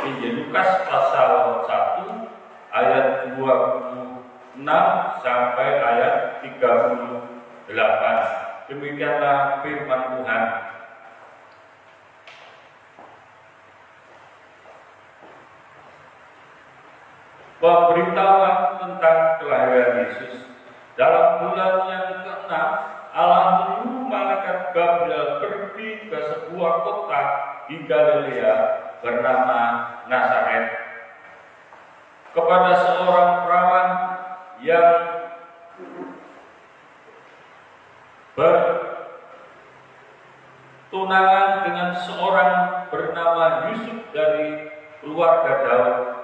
Injil Lukas pasal 1 ayat 26 sampai ayat 38. Demikianlah firman Tuhan. Pemberitahuan tentang kelahiran Yesus. Dalam bulan yang ke-6, Allah menyuruh malaikat Gabriel pergi ke sebuah kota di Galilea bernama Nazaret kepada seorang perawan yang bertunangan dengan seorang bernama Yusuf dari keluarga Daud.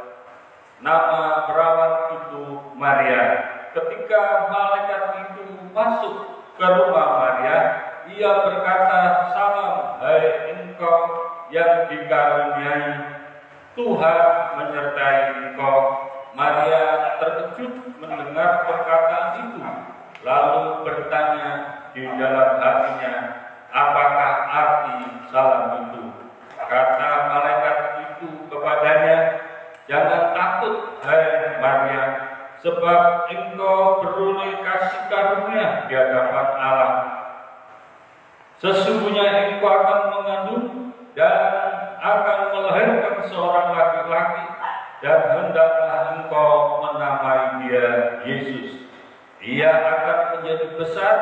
Nama perawan itu Maria. Ketika malaikat itu masuk ke rumah Maria, ia berkata, "Salam, hai engkau yang dikaruniai, Tuhan menyertai engkau." Maria terkejut mendengar perkataan itu, lalu bertanya di dalam hatinya, apakah arti salam itu? Kata malaikat itu kepadanya, "Jangan takut, hai Maria, sebab engkau beroleh kasih karunia di hadapan Allah. Sesungguhnya engkau akan mengandung dan akan melahirkan seorang laki-laki, dan hendaklah engkau menamai dia Yesus. Ia akan menjadi besar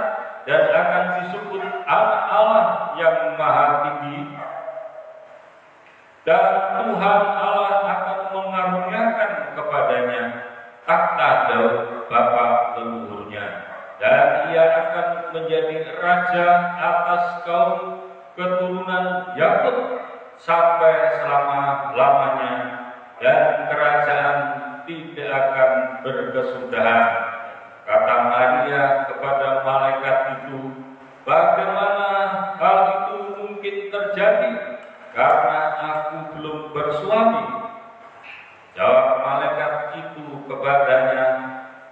dan akan disebut Anak Allah yang Maha Tinggi, dan Tuhan Allah akan mengaruniakan kepadanya takhta Daud bapa leluhurnya, dan ia akan menjadi raja atas kaum keturunan Yakub sampai selama-lamanya, dan kerajaan tidak akan berkesudahan." Kata Maria kepada malaikat itu, "Bagaimana hal itu mungkin terjadi, karena aku belum bersuami?" Jawab malaikat itu kepadanya,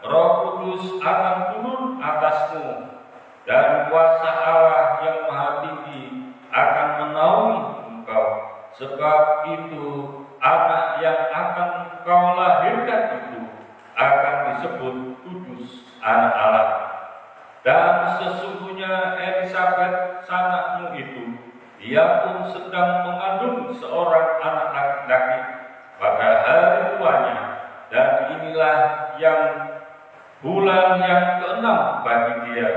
"Roh Kudus akan turun atasmu, dan kuasa Allah yang Maha Tinggi akan menaungi engkau. Sebab itu anak yang akan kau lahirkan itu akan disebut kudus, Anak Allah. Dan sesungguhnya Elisabet sanakmu itu, ia pun sedang mengandung seorang anak laki-laki pada hari tuanya, dan inilah yang bulan yang ke-6 bagi dia,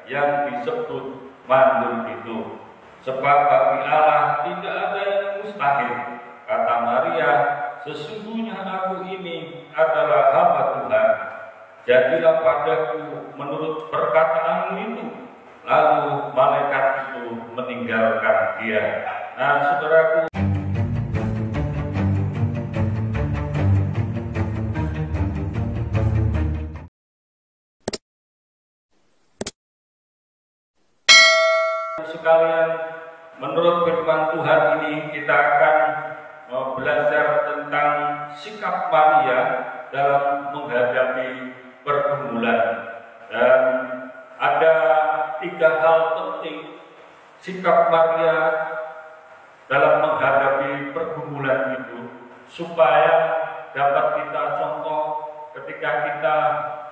yang disebut mandul itu. Sebab bagi Allah tidak ada yang mustahil." Kata Maria, "Sesungguhnya aku ini adalah hamba Tuhan. Jadilah padaku menurut perkataanmu itu." Lalu malaikat itu meninggalkan dia. Nah, saudaraku, sekalian, menurut firman Tuhan ini kita akan belajar tentang sikap Maria dalam menghadapi pergumulan. Dan ada 3 hal penting sikap Maria dalam menghadapi pergumulan itu, supaya dapat kita contoh ketika kita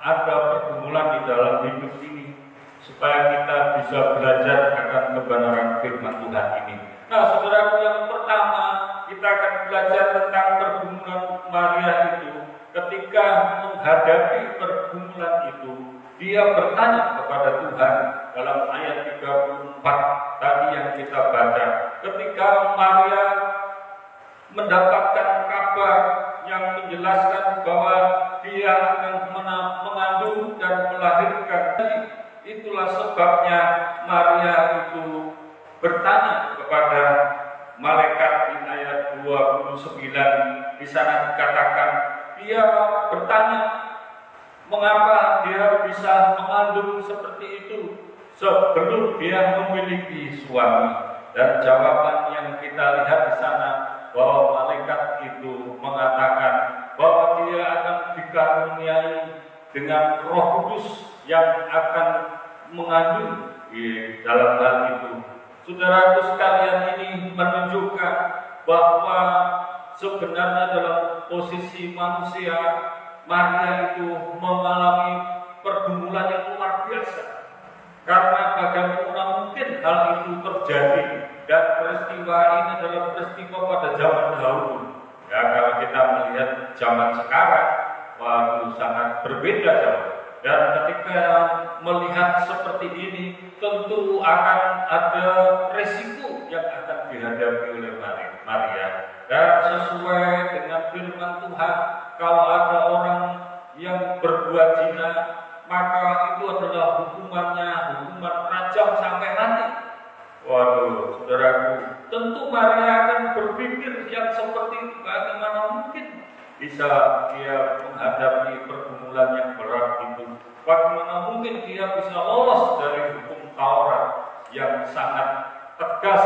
ada pergumulan di dalam hidup ini, supaya kita bisa belajar akan kebenaran firman Tuhan ini. Nah, saudaraku, yang pertama kita akan belajar tentang pergumulan Maria itu. Ketika menghadapi pergumulan itu, dia bertanya kepada Tuhan dalam ayat 34 tadi yang kita baca. Ketika Maria mendapatkan kabar yang menjelaskan bahwa dia akan mengandung dan melahirkan, itulah sebabnya Maria itu bertanya kepada malaikat di ayat 29. Di sana dikatakan, dia bertanya mengapa dia bisa mengandung seperti itu sebelum dia memiliki suami. Dan jawaban yang kita lihat di sana, bahwa malaikat itu mengatakan bahwa dia akan dikaruniai dengan Roh Kudus yang akan mengandung di dalam hal itu. Saudaraku sekalian, ini menunjukkan bahwa sebenarnya dalam posisi manusia, Maria itu mengalami pergumulan yang luar biasa. Karena bagaimana mungkin hal itu terjadi, dan peristiwa ini adalah peristiwa pada zaman dahulu. Ya, kalau kita melihat zaman sekarang, waduh sangat berbeda jauh. Dan ketika melihat seperti ini, tentu akan ada resiko yang akan dihadapi oleh Maria. Dan sesuai dengan firman Tuhan, kalau ada orang yang berbuat zina, maka itu adalah hukuman rajam sampai mati. Waduh, saudaraku, tentu Maria akan berpikir yang seperti itu. Bagaimana mungkin bisa dia menghadapi pergumulan yang berat itu? Bagaimana mungkin dia bisa lolos dari hukum Taurat yang sangat tegas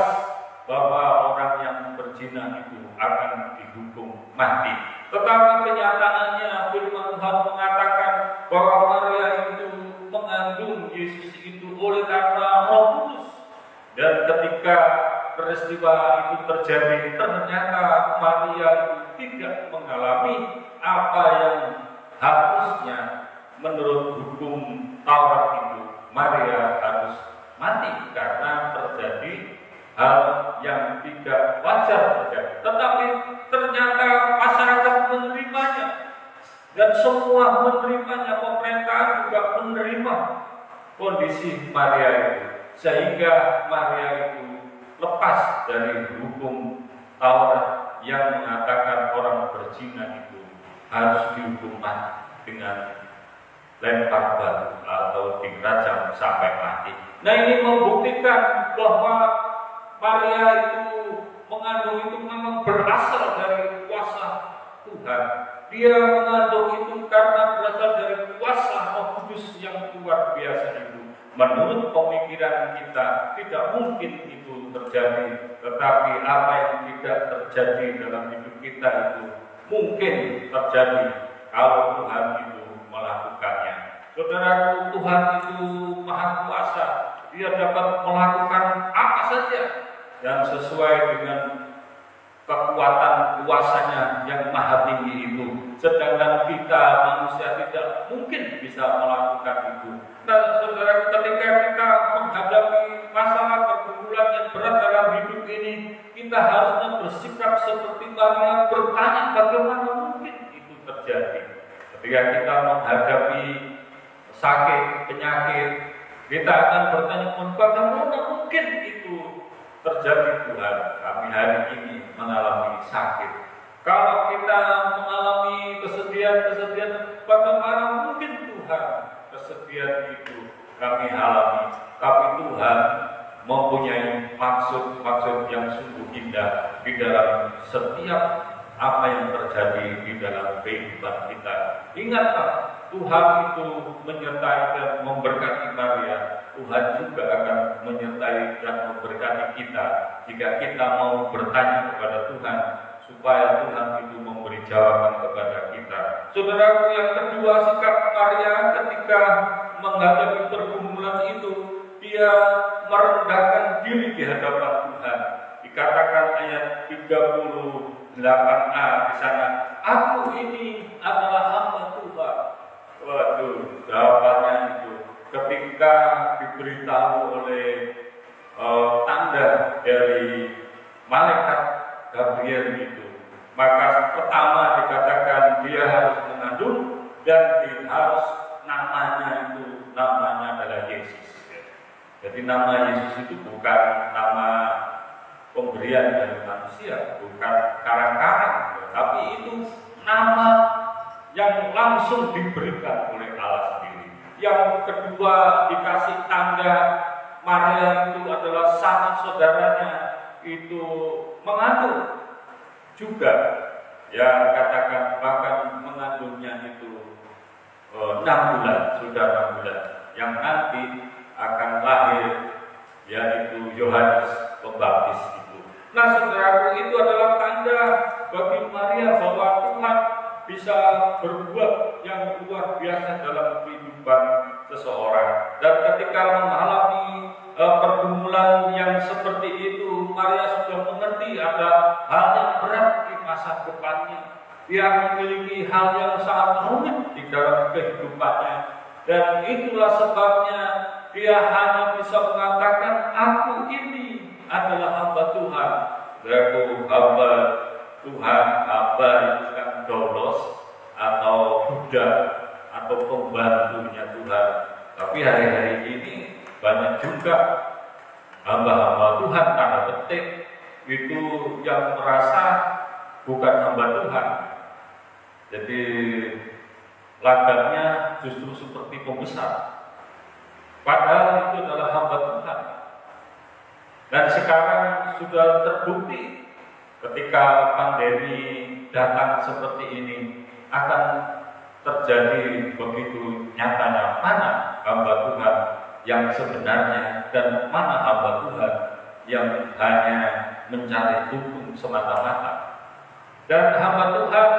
bahwa orang yang berzina itu akan dihukum mati? Tetapi kenyataannya firman Tuhan mengatakan bahwa Maria itu mengandung Yesus itu oleh karena Roh Kudus. Dan ketika peristiwa itu terjadi, ternyata Maria itu tidak mengalami apa yang harusnya menurut hukum Taurat itu. Maria harus mati karena terjadi hal yang tidak wajar terjadi. Tetapi ternyata masyarakat menerimanya, dan semua menerimanya, pemerintah juga menerima kondisi Maria itu, sehingga Maria itu lepas dari hukum Taurat yang mengatakan orang berzina itu harus dihukum mati dengan lempar batu atau dirajam sampai mati. Nah, ini membuktikan bahwa Maria itu mengandung itu memang berasal dari kuasa Tuhan. Dia mengandung itu karena berasal dari kuasa Roh Kudus yang luar biasa itu. Menurut pemikiran kita tidak mungkin itu terjadi, tetapi apa yang tidak terjadi dalam hidup kita itu mungkin terjadi kalau Tuhan itu melakukannya. Saudaraku, Tuhan itu Maha Kuasa. Dia dapat melakukan apa saja dan sesuai dengan kekuatan kuasanya yang maha tinggi itu. Sedangkan kita manusia tidak mungkin bisa melakukan itu. Nah, saudara, ketika kita menghadapi masalah pergumulan yang berat dalam hidup ini, kita harusnya bersikap seperti Maria, bertanya bagaimana mungkin itu terjadi. Ketika kita menghadapi sakit, penyakit, kita akan bertanya, bagaimana mungkin itu terjadi Tuhan. Kami hari ini mengalami sakit. Kalau kita mengalami kesedihan, bagaimana mungkin Tuhan kesedihan itu kami alami. Tapi Tuhan mempunyai maksud-maksud yang sungguh indah di dalam setiap apa yang terjadi di dalam kehidupan kita. Ingatlah, Tuhan itu menyertai dan memberkati Maria. Tuhan juga akan menyertai dan memberkati kita jika kita mau bertanya kepada Tuhan, supaya Tuhan itu memberi jawaban kepada kita. Saudaraku, yang kedua, sikap Maria ketika menghadapi pergumulan itu, dia merendahkan diri di hadapan Tuhan. Dikatakan ayat 38a di sana, aku ini adalah hamba Tuhan. Waduh, jawabannya itu ketika diberitahu oleh tanda dari malaikat Gabriel itu, maka pertama dikatakan dia harus mengandung dan harus namanya adalah Yesus. Jadi nama Yesus itu bukan nama pemberian dari manusia, bukan karang-karang, tapi itu nama yang langsung diberikan oleh Allah sendiri. Yang kedua, dikasih tanda Maria itu adalah sanak saudaranya itu mengandung juga, yang katakan bahkan mengandungnya itu 6 bulan, sudah 6 bulan, yang nanti akan lahir, yaitu Yohanes Pembaptis itu. Nah, saudaraku, itu adalah tanda bagi Maria bahwa Tuhan bisa berbuat yang luar biasa dalam kehidupan seseorang. Dan ketika mengalami pergumulan yang seperti itu, Maria sudah mengerti ada hal yang berat di masa depannya. Dia memiliki hal yang sangat rumit di dalam kehidupannya. Dan itulah sebabnya dia hanya bisa mengatakan, aku ini adalah hamba Tuhan. Aku hamba Tuhan, hamba itu kan dolos atau budak atau pembantunya Tuhan. Tapi hari-hari ini banyak juga hamba-hamba Tuhan tanda petik itu yang merasa bukan hamba Tuhan. Jadi lagarnya justru seperti pembesar, padahal itu adalah hamba Tuhan. Dan sekarang sudah terbukti ketika pandemi datang seperti ini akan terjadi begitu nyatanya mana hamba Tuhan yang sebenarnya dan mana hamba Tuhan yang hanya mencari hukum semata-mata. Dan hamba Tuhan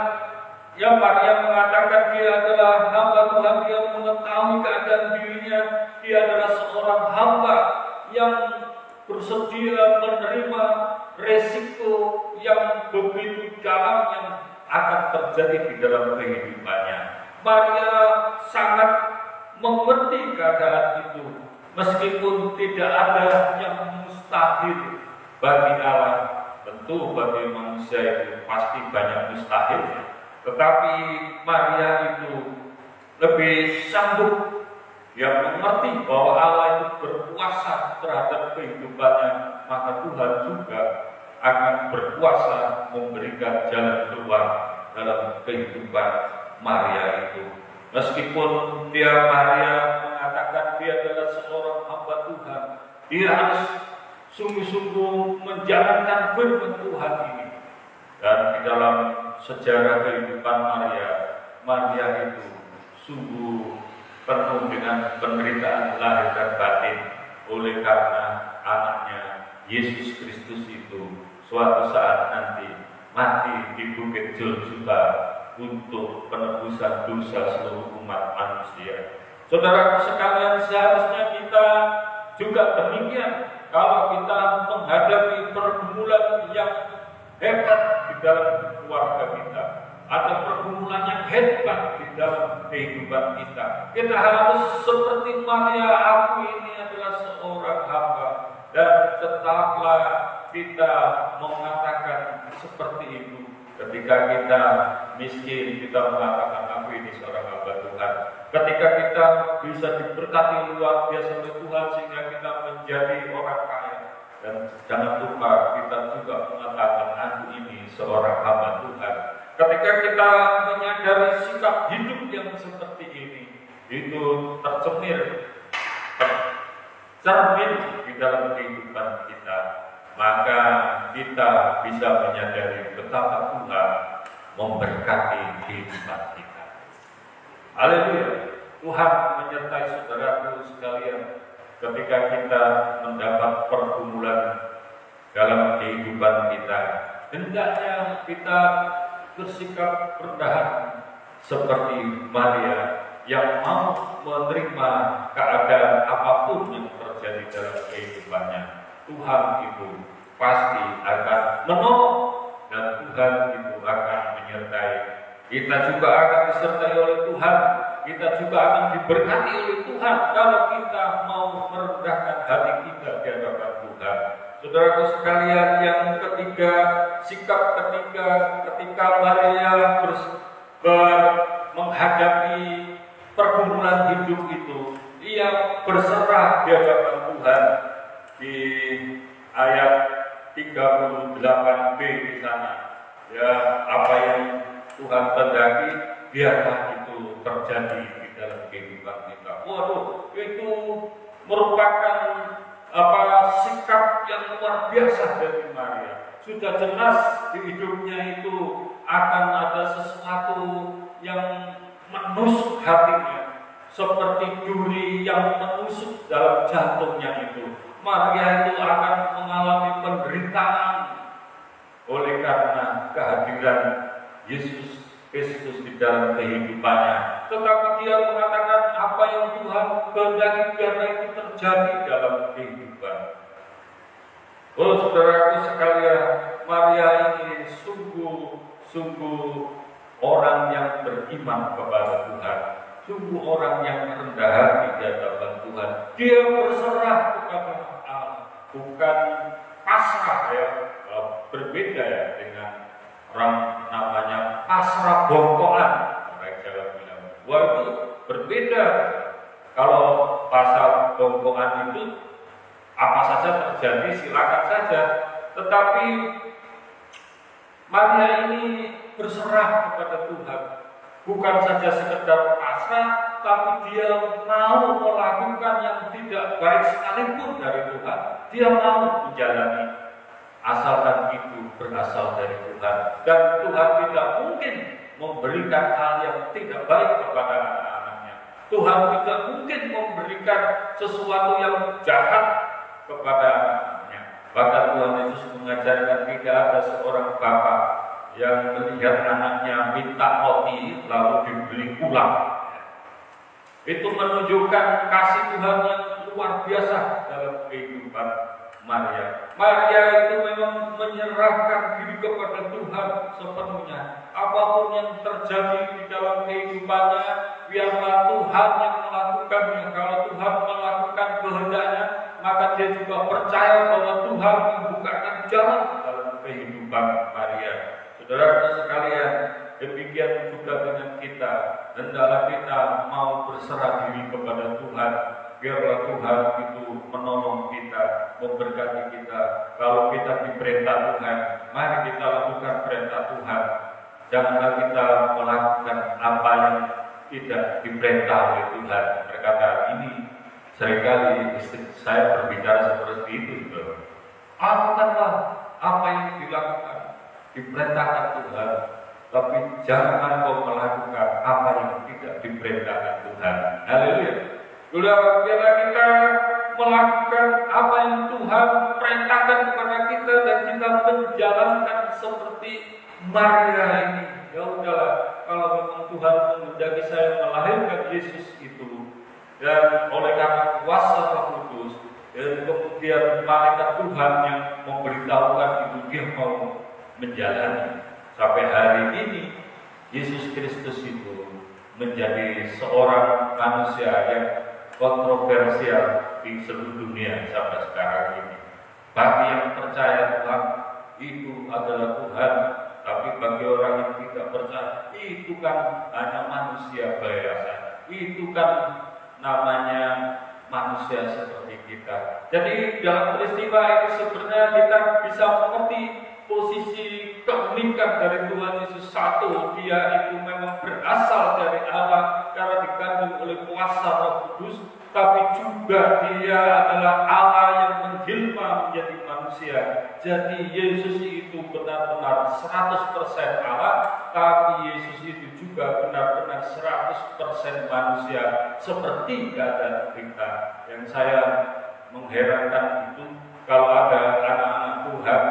yang Maria mengatakan dia adalah hamba Tuhan, dia mengetahui keadaan dirinya, dia adalah seorang hamba yang bersedia menerima resiko yang begitu dalam yang akan terjadi di dalam kehidupannya. Maria sangat mengerti keadaan itu, meskipun tidak ada yang mustahil bagi Allah. Tentu bagi manusia itu pasti banyak mustahilnya, tetapi Maria itu lebih sanggup. Dia mengerti bahwa Allah itu berkuasa terhadap kehidupannya, maka Tuhan juga akan berkuasa memberikan jalan keluar dalam kehidupan Maria itu. Meskipun Maria mengatakan dia adalah seorang hamba Tuhan, dia harus sungguh-sungguh menjalankan firman Tuhan ini. Dan di dalam sejarah kehidupan Maria itu sungguh penuh dengan penderitaan lahir dan batin, oleh karena anaknya Yesus Kristus itu suatu saat nanti mati di Bukit Golgota untuk penebusan dosa seluruh umat manusia. Saudara sekalian, seharusnya kita juga demikian. Kalau kita menghadapi pergumulan yang hebat di dalam keluarga kita, ada pergumulan yang hebat di dalam kehidupan kita, kita harus seperti Maria, aku ini adalah seorang hamba, dan tetaplah kita mengatakan seperti itu. Ketika kita miskin, kita mengatakan aku ini seorang hamba Tuhan. Ketika kita bisa diberkati luar biasa oleh Tuhan sehingga kita menjadi orang kaya, dan jangan lupa kita juga mengatakan aku ini seorang hamba Tuhan. Ketika kita menyadari sikap hidup yang seperti ini, itu tercermin di dalam kehidupan kita, maka kita bisa menyadari betapa Tuhan memberkati kehidupan kita. Haleluya. Tuhan menyertai saudaraku sekalian ketika kita mendapat pergumulan dalam kehidupan kita. Hendaknya kita bersikap rendah seperti Maria yang mau menerima keadaan apapun yang terjadi dalam kehidupannya. Tuhan itu pasti akan menolong dan Tuhan itu akan menyertai. Kita juga akan disertai oleh Tuhan. Kita juga akan diberkati oleh Tuhan kalau kita mau merendahkan hati kita di hadapan Tuhan. Saudaraku sekalian, yang ketiga, sikap ketika Maria menghadapi pergumulan hidup itu, ia berserah di hadapan Tuhan. Di ayat 38b di sana, ya, apa yang Tuhan kehendaki biarlah itu terjadi di dalam kehidupan kita. Waduh, itu merupakan sikap yang luar biasa dari Maria. Sudah jelas di hidupnya itu akan ada sesuatu yang menusuk hatinya, seperti duri yang menusuk dalam jantungnya itu. Maria itu akan mengalami penderitaan oleh karena kehadiran Yesus Kristus di dalam kehidupannya. Tetapi dia mengatakan apa yang Tuhan kehendaki biarlah itu terjadi dalam kehidupan. Oh saudaraku sekalian, Maria ini sungguh orang yang beriman kepada Tuhan, sungguh orang yang rendah hati di hadapan Tuhan. Dia berserah kepada Allah, bukan pasrah ya. Berbeda ya dengan orang namanya pasrah bongkoan. Orang Jawa bilang, wah itu berbeda. Kalau pasrah bongkoan itu apa saja terjadi silakan saja, tetapi Maria ini berserah kepada Tuhan, bukan saja sekedar pasrah, tapi dia mau melakukan yang tidak baik sekalipun dari Tuhan. Dia mau menjalani, asalkan itu berasal dari Tuhan. Dan Tuhan tidak mungkin memberikan hal yang tidak baik kepada anak-anaknya. Tuhan tidak mungkin memberikan sesuatu yang jahat kepada anak-anaknya. Bahkan Tuhan Yesus mengajarkan tidak ada seorang bapak yang melihat anaknya minta roti lalu dibeli ulang. Itu menunjukkan kasih Tuhan yang luar biasa dalam kehidupan Maria. Maria itu memang menyerahkan diri kepada Tuhan sepenuhnya. Apapun yang terjadi di dalam kehidupannya, biarlah Tuhan yang melakukannya. Kalau Tuhan melakukan kehendaknya, maka dia juga percaya bahwa Tuhan membukakan jalan dalam kehidupan Maria. Saudara sekalian, demikian juga dengan kita. Hendaklah kita mau berserah diri kepada Tuhan. Biarlah Tuhan itu menolong kita, memberkati kita. Kalau kita diperintah Tuhan, mari kita lakukan perintah Tuhan. Janganlah kita melakukan apa yang tidak diperintah oleh Tuhan. Berkata ini, seringkali istri saya berbicara seperti itu. Lakukanlah apa yang dilakukan, diperintahkan Tuhan. Tapi jangan kau melakukan apa yang tidak diperintahkan Tuhan. Haleluya. Biarlah kita melakukan apa yang Tuhan perintahkan kepada kita dan kita menjalankan seperti Maria ini. Ya udahlah, kalau memang Tuhan menghendaki saya melahirkan Yesus itu, dan oleh karena kuasa Roh Kudus, dan kemudian malaikat Tuhan yang memberitahukan itu, dia mau menjalani. Sampai hari ini Yesus Kristus itu menjadi seorang manusia yang kontroversial di seluruh dunia sampai sekarang ini. Bagi yang percaya Tuhan, itu adalah Tuhan. Tapi bagi orang yang tidak percaya, itu kan hanya manusia biasa. Itu kan namanya manusia seperti kita. Jadi dalam peristiwa ini sebenarnya kita bisa mengerti posisi keunikan dari Tuhan Yesus. Satu, dia itu memang berasal dari Allah karena dikandung oleh kuasa Roh Kudus, tapi juga dia adalah Allah yang menjelma menjadi manusia. Jadi Yesus itu benar-benar 100% Allah, tapi Yesus itu juga benar-benar 100% manusia, seperti keadaan kita. Yang saya mengherankan itu kalau ada anak-anak Tuhan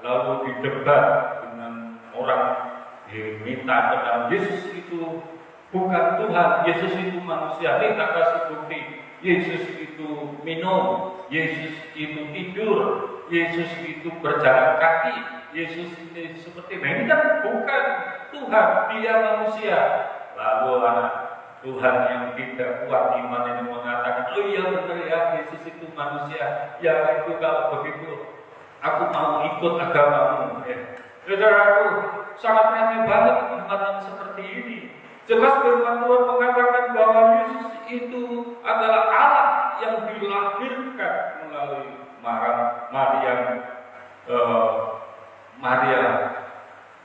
lalu didebat dengan orang diminta tentang Yesus itu bukan Tuhan, Yesus itu manusia. Kita kasih bukti, Yesus itu minum, Yesus itu tidur, Yesus itu berjalan kaki, Yesus itu seperti ini kan bukan Tuhan, dia manusia. Lalu anak Tuhan yang tidak kuat iman ini mengatakan, oh iya benar ya, Yesus itu manusia. Ya itu kalau begitu aku mau ikut agamamu. Saudaraku, sangat ramai banget umat seperti ini. Jelas firman Tuhan mengatakan bahwa Yesus itu adalah Allah yang dilahirkan melalui Maria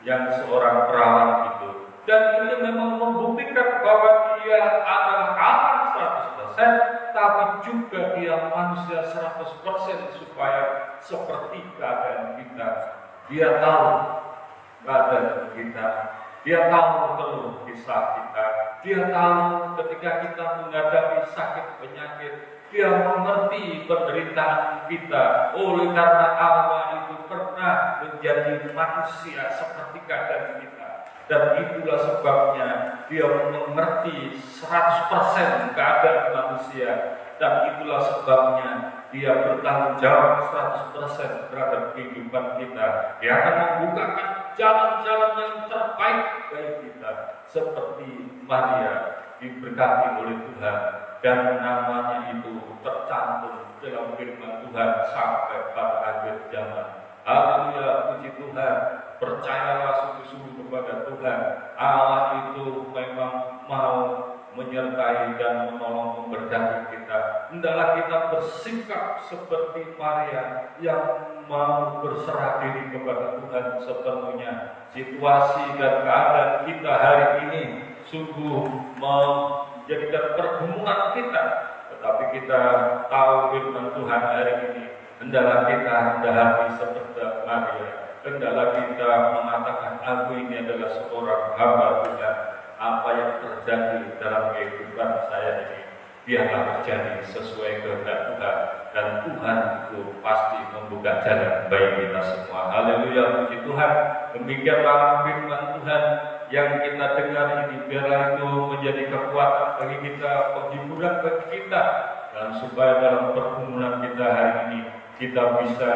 yang seorang perawan itu. Dan itu memang membuktikan bahwa dia adalah Allah 100%, tapi juga dia manusia 100% supaya seperti keadaan kita. Dia tahu keadaan kita, dia tahu keluh kisah kita, dia tahu ketika kita menghadapi sakit penyakit, dia mengerti penderitaan kita. Oleh karena Allah itu pernah menjadi manusia seperti keadaan kita. Dan itulah sebabnya dia mengerti 100% keadaan manusia. Dan itulah sebabnya Dia bertanggung jawab 100% terhadap kehidupan kita. Dia akan membukakan jalan-jalan yang terbaik bagi kita, seperti Maria diberkati oleh Tuhan dan namanya itu tercantum dalam firman Tuhan sampai pada akhir zaman. Haleluya, puji Tuhan. Percayalah sungguh-sungguh kepada Tuhan. Allah itu memang mau menyertai dan menolong memberkati kita. Hendaklah kita bersikap seperti Maria yang mau berserah diri kepada Tuhan sepenuhnya. Situasi dan keadaan kita hari ini sungguh menjadikan pergumulan kita, tetapi kita tahu firman Tuhan hari ini. Hendaklah kita rendah hati seperti Maria. Hendaklah kita mengatakan, aku ini adalah seorang hamba Tuhan. Apa yang terjadi dalam kehidupan saya ini, biarlah terjadi sesuai kehendak Tuhan, dan Tuhan itu pasti membuka jalan bagi kita semua. Haleluya, puji Tuhan. Demikianlah firman Tuhan yang kita dengar ini, biarlah itu menjadi kekuatan bagi kita, penghiburan bagi kita, dan supaya dalam pergumulan kita hari ini kita bisa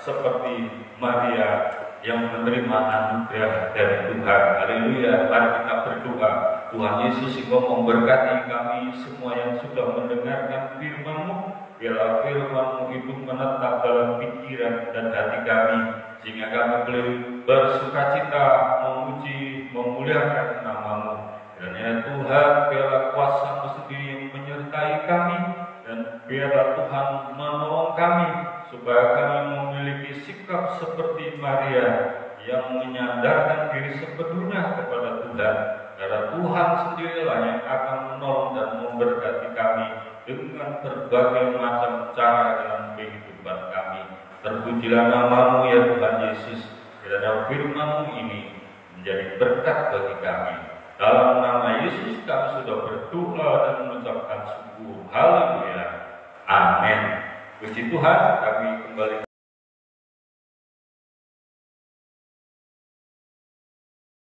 seperti Maria yang menerima anugerah dari Tuhan. Haleluya. Mari kita berdoa. Tuhan Yesus, Engkau memberkati kami semua yang sudah mendengarkan firman-Mu. Biarlah firman-Mu itu menetap dalam pikiran dan hati kami, sehingga kami boleh bersukacita, memuji, memuliakan nama-Mu. Dan ya Tuhan, biarlah kuasa-Mu sendiri yang menyertai kami, dan biarlah Tuhan menolong kami, supaya kami memiliki sikap seperti Maria yang menyandarkan diri sepenuhnya kepada Tuhan, karena Tuhan sendirilah yang akan menolong dan memberkati kami dengan berbagai macam cara dalam kehidupan kami. Terpujilah nama-Mu ya Tuhan Yesus, kiranya firman-Mu ini menjadi berkat bagi kami. Dalam nama Yesus kami sudah berdoa dan mengucapkan syukur. Haleluya. Amin. Puji Tuhan, kami kembali